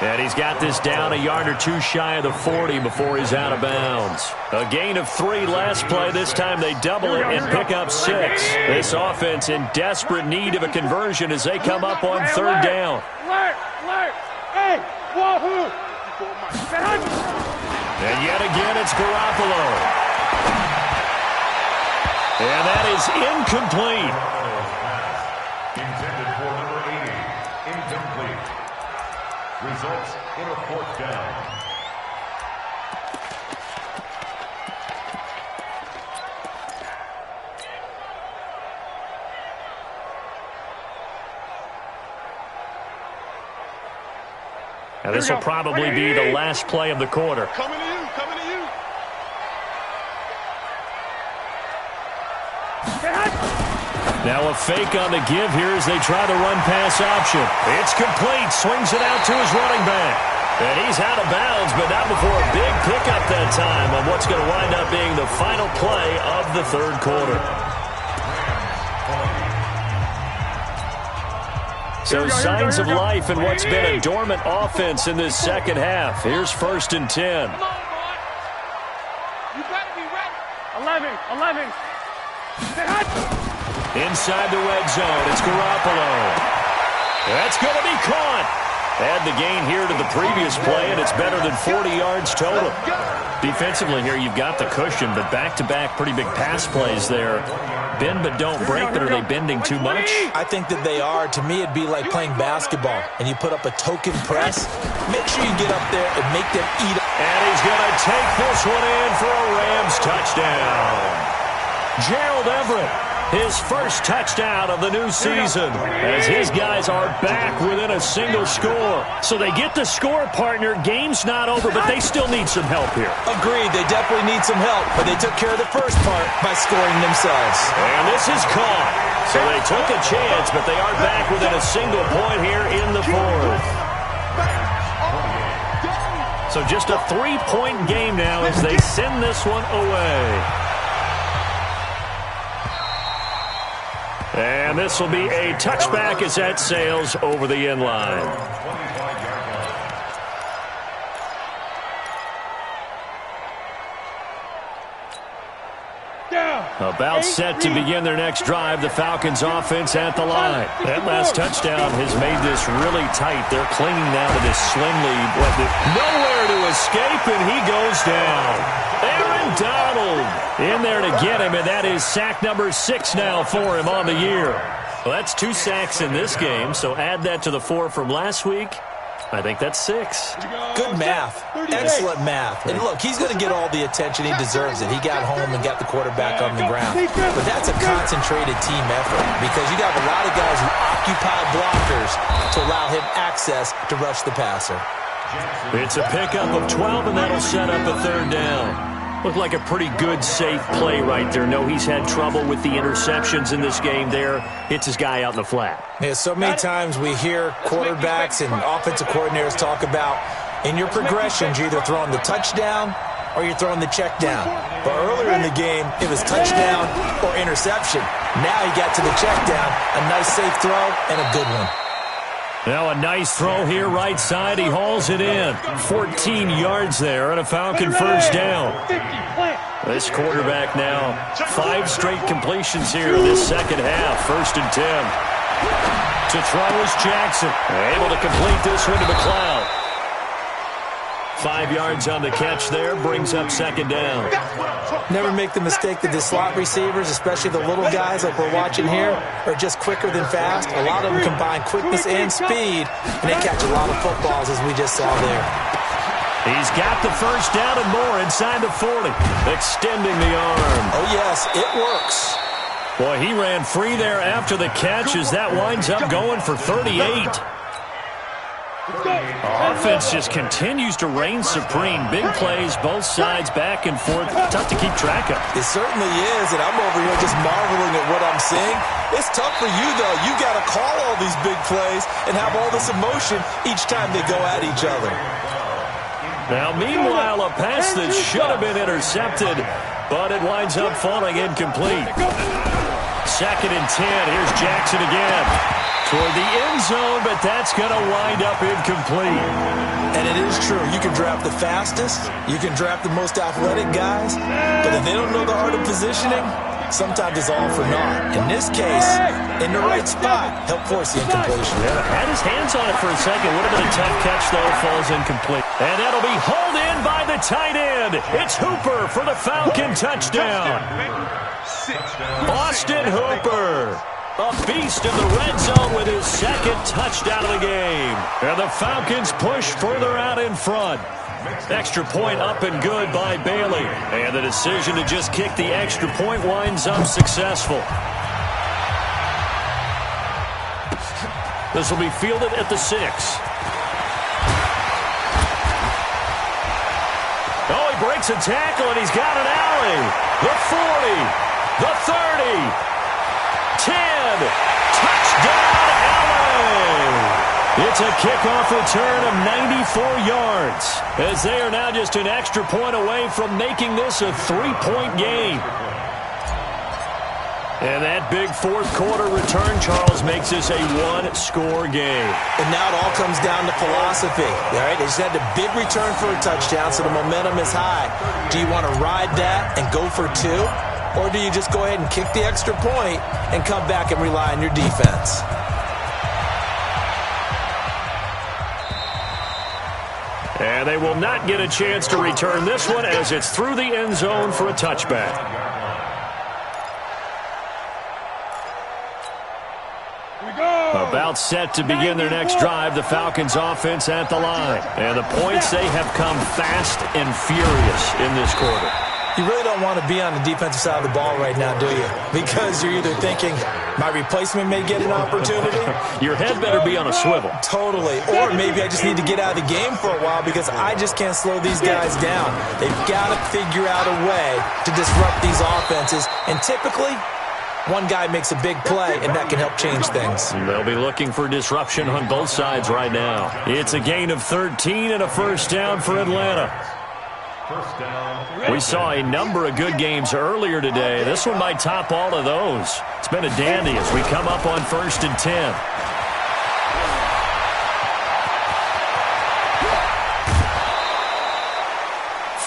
And he's got this down a yard or 2 shy of the 40 before he's out of bounds. A gain of 3 last play. This time they double it and pick up 6. This offense in desperate need of a conversion as they come up on 3rd down. Hey, wahoo! And yet again, it's Garoppolo. And that is incomplete. Intended for number 80. Incomplete. Results in a 4th down. Now this will probably be the last play of the quarter. Coming to you. Now a fake on the give here as they try the run-pass option. It's complete. Swings it out to his running back. And he's out of bounds, but not before a big pickup that time on what's going to wind up being the final play of the 3rd quarter. So signs of life in what's been a dormant offense in this 2nd half. Here's 1st and 10. Come on, boy. You better be ready. 11. Inside the red zone, it's Garoppolo. That's going to be caught. Add the gain here to the previous play, and it's better than 40 yards total. Defensively here, you've got the cushion, but back-to-back pretty big pass plays there. Bend but don't break, but are they bending too much? I think that they are. To me, it'd be like playing basketball, and you put up a token press. Make sure you get up there and make them eat. And he's going to take this one in for a Rams touchdown. Gerald Everett, his first touchdown of the new season, as his guys are back within a single score. So they get the score, partner. Game's not over, but they still need some help here. Agreed, they definitely need some help, but they took care of the first part by scoring themselves. And this is caught. So they took a chance, but they are back within a single point here in the fourth. So just a 3-point game now as they send this one away. And this will be a touchback as that sails over the end line. About set to begin their next drive, the Falcons offense at the line. That last touchdown has made this really tight. They're clinging now to this slim lead. Nowhere to escape, and he goes down. Aaron Donald in there to get him, and that is sack number 6 now for him on the year. Well, that's 2 sacks in this game, so add that to the 4 from last week. I think that's 6. Good math. Excellent math. And look, he's going to get all the attention. He deserves it. He got home and got the quarterback on the ground. But that's a concentrated team effort because you got a lot of guys who occupy blockers to allow him access to rush the passer. It's a pickup of 12, and that'll set up a 3rd down. Looked like a pretty good, safe play right there. No, he's had trouble with the interceptions in this game there. Hits his guy out in the flat. Yeah, so many times we hear quarterbacks and offensive coordinators talk about in your progressions, you're either throwing the touchdown or you're throwing the check down. But earlier in the game, it was touchdown or interception. Now he got to the check down. A nice, safe throw and a good one. Now a nice throw here right side. He hauls it in. 14 yards there and a Falcon first down. This quarterback now 5 straight completions here in this second half. 1st and 10. To throw is Jackson. Able to complete this one to McLeod. 5 yards on the catch there. Brings up 2nd down. Never make the mistake that the slot receivers, especially the little guys like we're watching here, are just quicker than fast. A lot of them combine quickness and speed, and they catch a lot of footballs, as we just saw there. He's got the first down and more inside the 40. Extending the arm. Oh, yes, it works. Boy, he ran free there after the catch as that winds up going for 38. Offense just continues to reign supreme. Big plays, both sides, back and forth. Tough to keep track of. It certainly is, and I'm over here just marveling at what I'm seeing. It's tough for you, though. You got to call all these big plays and have all this emotion each time they go at each other. Now, meanwhile, a pass that should have been intercepted, but it winds up falling incomplete. 2nd and 10. Here's Jackson again. Toward the end zone, but that's going to wind up incomplete. And it is true. You can draft the fastest. You can draft the most athletic guys. But if they don't know the art of positioning, sometimes it's all for naught. In this case, in the right spot, help force the incompletion. Yeah, had his hands on it for a second. Would have been a tough catch, though. Falls incomplete. And that'll be hauled in by the tight end. It's Hooper for the Falcon touchdown. Austin Hooper. A beast in the red zone with his 2nd touchdown of the game. And the Falcons push further out in front. Extra point up and good by Bailey. And the decision to just kick the extra point winds up successful. This will be fielded at the 6. Oh, he breaks a tackle and he's got an alley. The 40. The 30. 10. Touchdown, LA! It's a kickoff return of 94 yards as they are now just an extra point away from making this a 3-point game. And that big 4th quarter return, Charles, makes this a 1-score game. And now it all comes down to philosophy. All right, they just had a big return for a touchdown, so the momentum is high. Do you want to ride that and go for 2? Or do you just go ahead and kick the extra point and come back and rely on your defense? And they will not get a chance to return this one as it's through the end zone for a touchback. About set to begin their next drive, the Falcons offense at the line. And the points, they have come fast and furious in this quarter. You really don't want to be on the defensive side of the ball right now, do you? Because you're either thinking, my replacement may get an opportunity. Your head better be on a swivel. Totally. Or maybe I just need to get out of the game for a while because I just can't slow these guys down. They've got to figure out a way to disrupt these offenses. And typically, One guy makes a big play, and that can help change things. They'll be looking for disruption on both sides right now. It's a gain of 13 and a first down for Atlanta. We saw a number of good games earlier today. This one might top all of those. It's been a dandy as we come up on 1st and 10.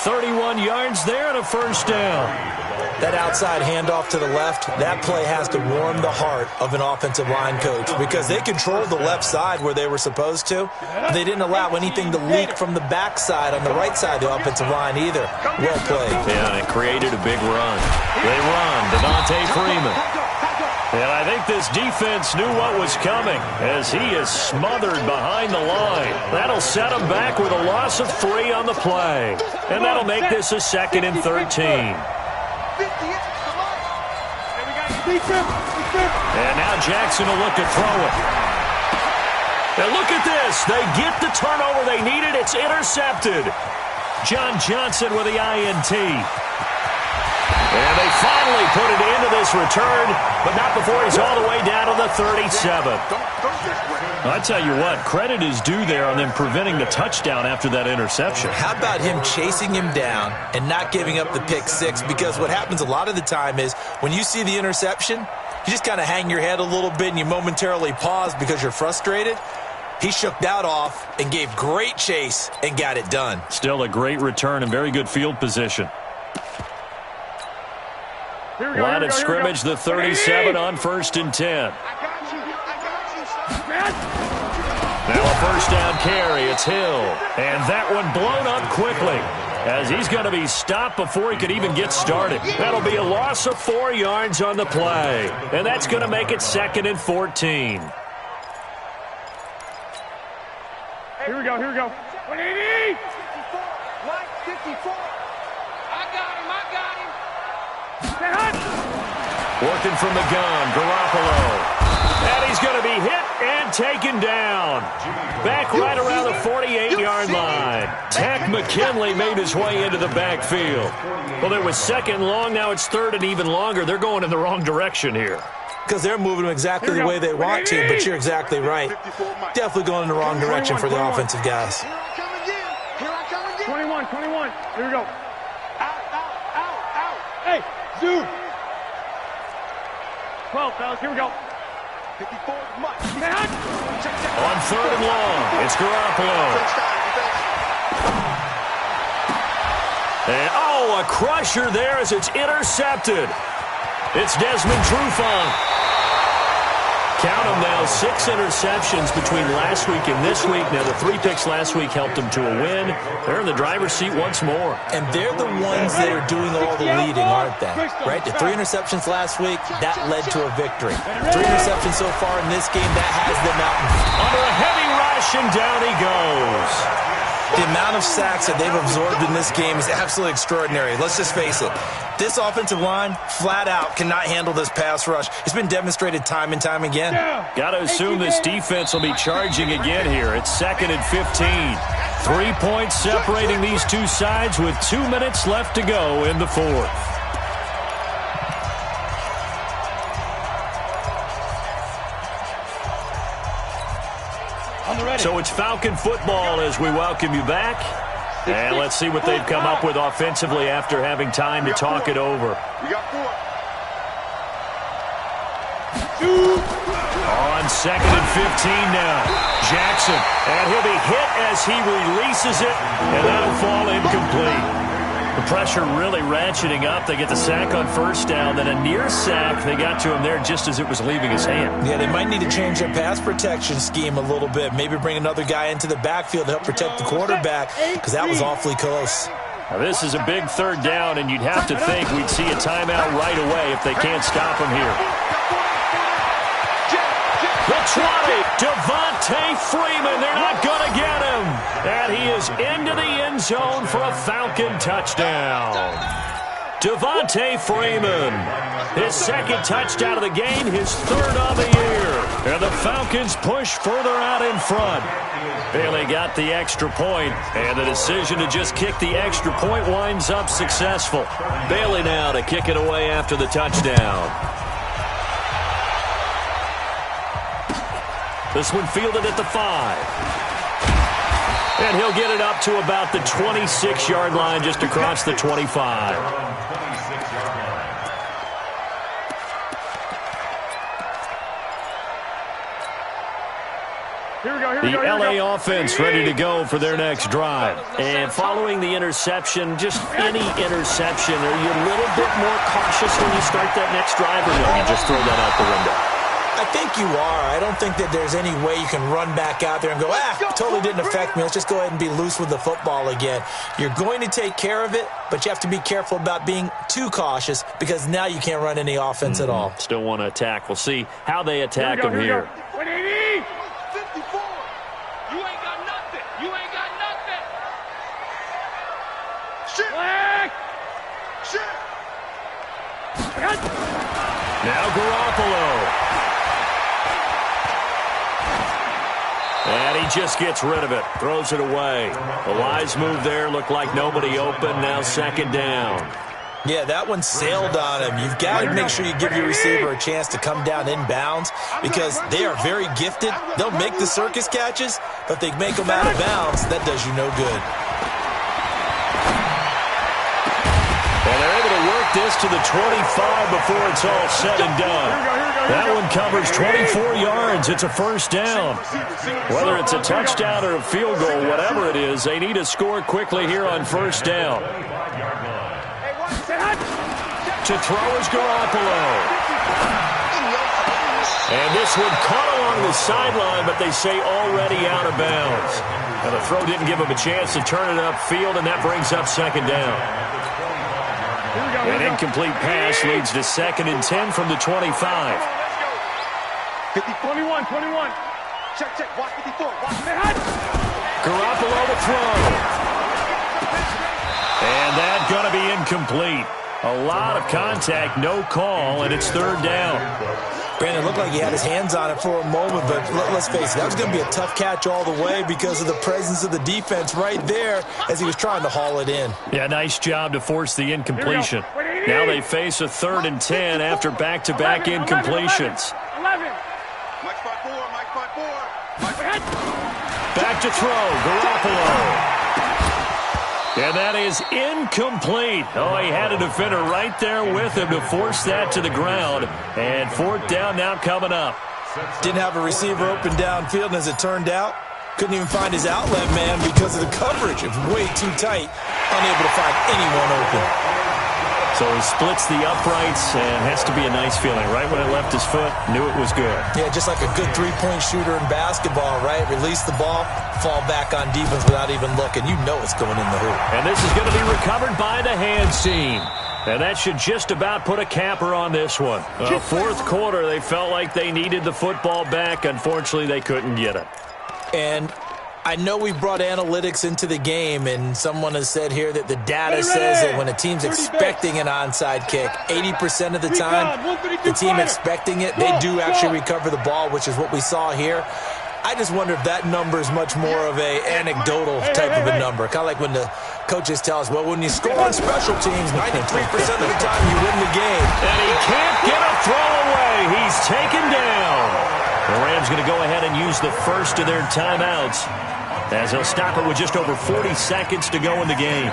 .31 yards there and a first down. That outside handoff to the left, that play has to warm the heart of an offensive line coach because they controlled the left side where they were supposed to. They didn't allow anything to leak from the backside on the right side of the offensive line either. Well played. Yeah, and it created a big run. They run, Devontae Freeman. And I think this defense knew what was coming as he is smothered behind the line. That'll set him back with a loss of 3 on the play. And that'll make this a 2nd and 13. And now Jackson will look to throw it. And look at this. They get the turnover they needed. It's intercepted. John Johnson with the INT. And they finally put it into this return, but not before he's all the way down to the 37. I tell you what, credit is due there on them preventing the touchdown after that interception. How about him chasing him down and not giving up the pick 6? Because what happens a lot of the time is when you see the interception, you just kind of hang your head a little bit and you momentarily pause because you're frustrated. He shook that off and gave great chase and got it done. Still a great return and very good field position. Line of scrimmage, the 37 on 1st and 10. Now a first down carry. It's Hill. And that one blown up quickly as he's going to be stopped before he could even get started. That'll be a loss of 4 yards on the play. And that's going to make it 2nd and 14. Here we go. 180! 54. I got him. Working from the gun, Garoppolo. And he's going to be hit and taken down. Back right around the 48-yard line. Tack McKinley made his way into the backfield. Well, it was 2nd long. Now it's 3rd and even longer. They're going in the wrong direction here. Because they're moving exactly the way they want to, but you're exactly right. Definitely going in the wrong direction for the offensive guys. Here I come again. 21. Here we go. Out. Hey, Zoo. 12, fellas. Here we go. 54 much. On 3rd and long, it's Garoppolo. And, a crusher there as it's intercepted. It's Desmond Trufant. Count them now, 6 interceptions between last week and this week. Now, the 3 picks last week helped them to a win. They're in the driver's seat once more. And they're the ones that are doing all the leading, aren't they? Right? The 3 interceptions last week, that led to a victory. 3 interceptions so far in this game, that has them out. Under a heavy rush, and down he goes. The amount of sacks that they've absorbed in this game is absolutely extraordinary. Let's just face it. This offensive line, flat out, cannot handle this pass rush. It's been demonstrated time and time again. Got to assume this defense will be charging again here. It's 2nd and 15. 3 points separating these two sides with 2 minutes left to go in the 4th. So it's Falcon football as we welcome you back. And let's see what they've come up with offensively after having time to talk it over. We got 4. On 2nd and 15 now. Jackson. And he'll be hit as he releases it. And that'll fall incomplete. The pressure really ratcheting up. They get the sack on 1st down. Then a near sack. They got to him there just as it was leaving his hand. Yeah, they might need to change their pass protection scheme a little bit. Maybe bring another guy into the backfield to help protect the quarterback because that was awfully close. Now, this is a big 3rd down, and you'd have to think we'd see a timeout right away if they can't stop him here. The 20, Devontae Freeman. They're not going to get him. And he is into the end zone for a Falcon touchdown. Devontae Freeman, his 2nd touchdown of the game, his 3rd of the year. And the Falcons push further out in front. Bailey got the extra point, and the decision to just kick the extra point winds up successful. Bailey now to kick it away after the touchdown. This one fielded at the 5. And he'll get it up to about the 26-yard line, just across the 25. The LA offense ready to go for their next drive. And following the interception, just any interception, are you a little bit more cautious when you start that next drive, or no, you just throw that out the window? I think you are. I don't think that there's any way you can run back out there and go, totally didn't affect me. Let's just go ahead and be loose with the football again. You're going to take care of it, but you have to be careful about being too cautious because now you can't run any offense at all. Still want to attack. We'll see how they attack him here. 180! 54! You ain't got nothing! You ain't got nothing! Shit! Black! Shit! Now Garoppolo. And he just gets rid of it, throws it away. A wise move there, looked like nobody open, now second down. Yeah, that one sailed on him. You've got to make sure you give your receiver a chance to come down inbounds because they are very gifted. They'll make the circus catches, but if they make them out of bounds, that does you no good. And they're able to work this to the 25 before it's all said and done. That one covers 24 yards. It's a first down. Whether it's a touchdown or a field goal, whatever it is, they need to score quickly here on first down. To throw is Garoppolo. And this one caught along the sideline, but they say already out of bounds. And the throw didn't give him a chance to turn it upfield, and that brings up second down. An incomplete pass leads to 2nd and 10 from the 25. 21. Check. Watch 54. Watch the head. Garoppolo to throw. And that's going to be incomplete. A lot of contact, no call, and it's 3rd down. Brandon, it looked like he had his hands on it for a moment, but let's face it, that was going to be a tough catch all the way because of the presence of the defense right there as he was trying to haul it in. Yeah, nice job to force the incompletion. Now they face a 3rd and 10 after back-to-back incompletions. 11. Mike 5-4. Back to throw, Garoppolo. And that is incomplete. Oh, he had a defender right there with him to force that to the ground. And 4th down now coming up. Didn't have a receiver open downfield, and as it turned out, couldn't even find his outlet man because of the coverage. It was way too tight, unable to find anyone open. So he splits the uprights, and has to be a nice feeling. Right when it left his foot, knew it was good. Yeah, just like a good three-point shooter in basketball, right? Release the ball, fall back on defense without even looking. You know it's going in the hoop. And this is going to be recovered by the hands team. And that should just about put a capper on this one. 4th quarter, they felt like they needed the football back. Unfortunately, they couldn't get it. And I know we brought analytics into the game, and someone has said here that the data says that when a team's expecting an onside kick, 80% of the time, the team expecting it, they do actually recover the ball, which is what we saw here. I just wonder if that number is much more of a anecdotal type of a number. Kind of like when the coaches tell us, well, when you score on special teams, 93% of the time you win the game. And he can't get a throw away. He's taken down. The Rams going to go ahead and use the first of their timeouts as they'll stop it with just over 40 seconds to go in the game.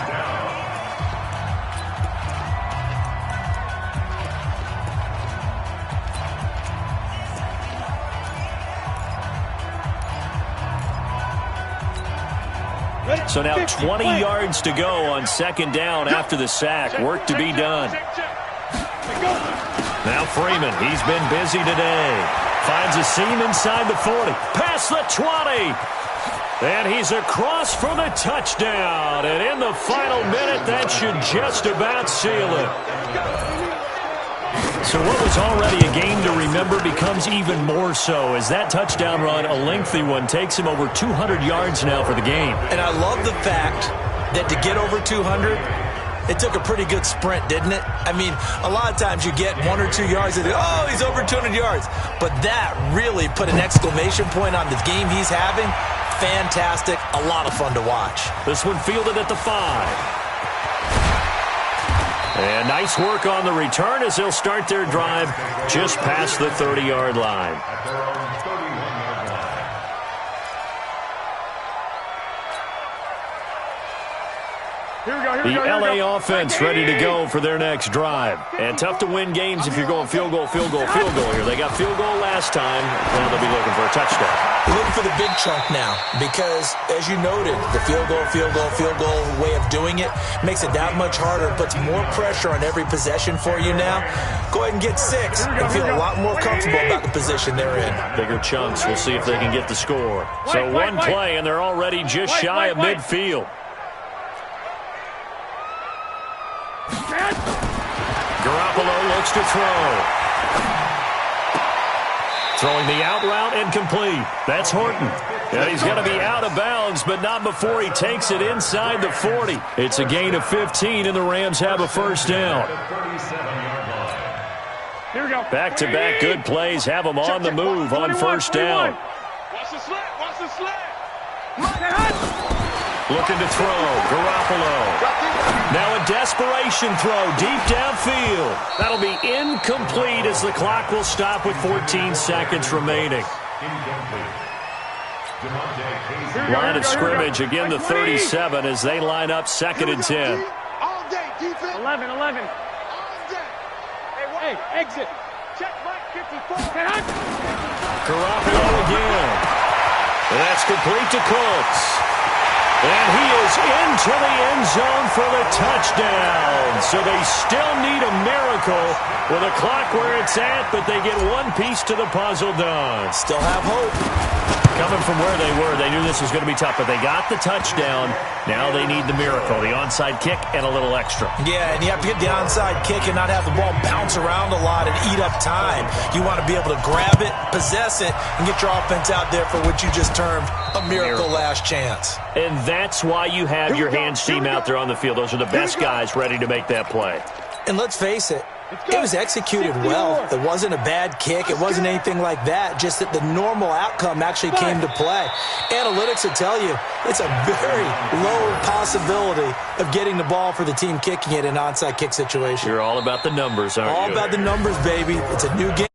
So now 20 yards to go on 2nd down after the sack. Work to be done. Now Freeman, he's been busy today. Finds a seam inside the 40. Past the 20. And he's across for the touchdown. And in the final minute, that should just about seal it. So what was already a game to remember becomes even more so as that touchdown run, a lengthy one, takes him over 200 yards now for the game. And I love the fact that to get over 200, it took a pretty good sprint, didn't it? I mean, a lot of times you get 1 or 2 yards and oh, he's over 200 yards. But that really put an exclamation point on the game he's having. Fantastic. A lot of fun to watch. This one fielded at the 5. And nice work on the return as they'll start their drive just past the 30-yard line. The LA offense ready to go for their next drive. And tough to win games if you're going field goal here. They got field goal last time. Now they'll be looking for a touchdown. You're looking for the big chunk now because, as you noted, the field goal way of doing it makes it that much harder, puts more pressure on every possession for you now. Go ahead and get 6 and feel a lot more comfortable about the position they're in. Bigger chunks. We'll see if they can get the score. So one play, and they're already just shy of midfield. Garoppolo looks to throw. Throwing the out route incomplete. That's Horton. And he's going to be out of bounds, but not before he takes it inside the 40. It's a gain of 15, and the Rams have a first down. Back-to-back good plays have them on the move on first down. Watch the slant. Watch the slant. Looking to throw. Garoppolo. Now a desperation throw deep downfield. That'll be incomplete as the clock will stop with 14 seconds remaining. Line of scrimmage, again the 37 as they line up 2nd and 10. 11. Hey, exit. Check Mike 54. Garoppolo again. And that's complete to Cooks. And he is into the end zone for the touchdown. So they still need a miracle with a clock where it's at, but they get one piece to the puzzle done. Still have hope. Coming from where they were, they knew this was going to be tough, but they got the touchdown. Now they need the miracle, the onside kick and a little extra. Yeah, and you have to get the onside kick and not have the ball bounce around a lot and eat up time. You want to be able to grab it, possess it, and get your offense out there for what you just termed a miracle last chance. And that's why you have your hands team out there on the field. Those are the best guys ready to make that play. And let's face it, it was executed well. It wasn't a bad kick. It wasn't anything like that. Just that the normal outcome actually came to play. Analytics will tell you it's a very low possibility of getting the ball for the team kicking it in an onside kick situation. You're all about the numbers, aren't you? All about the numbers, baby. It's a new game.